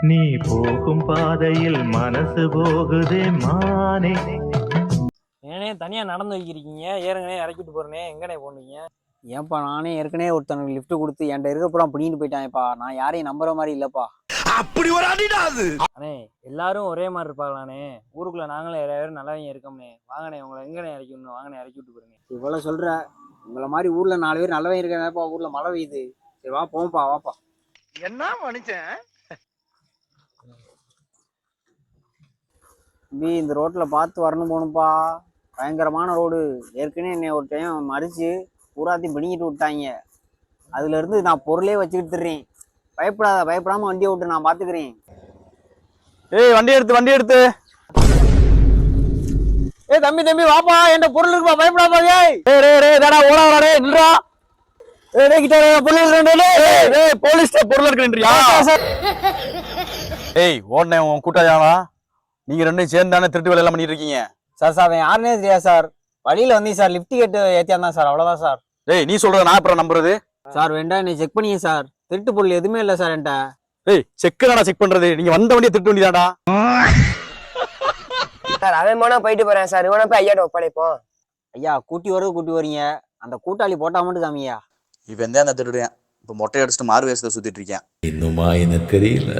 நீ போகும் பாதையில் மனசு போகுதே மானே. ஏனே தனியா நடந்து வைக்கிறீங்க, ஏற்கனவே இறக்கிட்டு போறேனே, எங்கனே போனீங்க? ஏன்பா நானே ஏற்கனவே ஒருத்தனுக்கு லிஃப்ட் கொடுத்து என்கிட்ட இருக்க பூரா பிடிங்கிட்டு போயிட்டான்ப்பா. நான் யாரையும் நம்புற மாதிரி இல்லப்பா. அப்படி ஒரு அடிடாது. அண்ணே எல்லாரும் ஒரே மாதிரி இருப்பாங்களாண்ணே? ஊருக்குள்ள நாங்களும் எல்லாரும் நல்லவங்க இருக்கோம்னே. வாங்கண்ணே, உங்களை எங்கனே இறக்கி விடணும், வாங்கண்ணே இறக்கி விட்டு போறேங்க. இவ்வளவு சொல்ற, உங்களை மாதிரி ஊர்ல 4 பேர் நல்லவன் இருக்காங்கப்பா. ஊர்ல மழை பெய்யுது. சரி வா போம்பா, வாப்பா. என்ன மனுஷன்? தம்பி இந்த ரோட்ல பார்த்து வரணும் போகணும்ப்பா. பயங்கரமான ரோடு. ஏற்கனவே என்னை ஒரு டைம் மறிச்சு பூராத்தையும் பிடிங்கிட்டு விட்டாங்க. அதுல இருந்து நான் பொருளே வச்சுக்கிட்டு திர்றேன். பயப்படாத, பயப்படாம வண்டியை விட்டு நான் பாத்துக்கிறேன். ஏய் வண்டி எடுத்து ஏய் தம்பி தம்பி வாப்பா, என் பொருள் இருக்குப்பா, பயப்படாப்பா. ஏய் தாடா ஓடாதடா டேய் நில்றா. ஏய் கிட்ட பொருள் இருக்கு. ஏய் போலீஸ்ல பொருள் இருக்குன்றியா? ஏய் ஓடனே உன் கூட்டாளியாடா. நீங்க ரெண்டும் சேர்ந்து தானே திருட்டு வேலை எல்லாம் பண்ணிட்டு இருக்கீங்க. சார் அவன் யாருன்னே தெரியாது சார். வழியில வந்தீங்க சார், லிஃப்ட் கேட்டு ஏத்தியாந்தான் சார், அவ்வளவுதான் சார். ஏய் நீ சொல்றத நான் அப்புறம் நம்புறது? சார் வேண்டாம், என்னை செக் பண்ணிங்க சார். திருட்டு பொருள் எதுவுமே இல்லை சார் என்கிட்ட. ஏய் செக் தானடா செக் பண்றது. நீங்க வந்த வண்டியை திருட்டு வண்டிதாடா. சார் அவன் போனா போயிட்டு போறேன் சார், இவனை போய் ஐயாட்ட ஒப்படைப்போம். ஐயா கூட்டி வரீங்க, அந்த கூட்டாளி போட்டா மட்டும் காமியா. இவன் தான் அந்த திருடுறேன். இப்ப மொட்டை அடிச்சுட்டு மாறு வேஷத்தை சுத்திட்டு இருக்கேன். இன்னுமா எனக்கு தெரியல.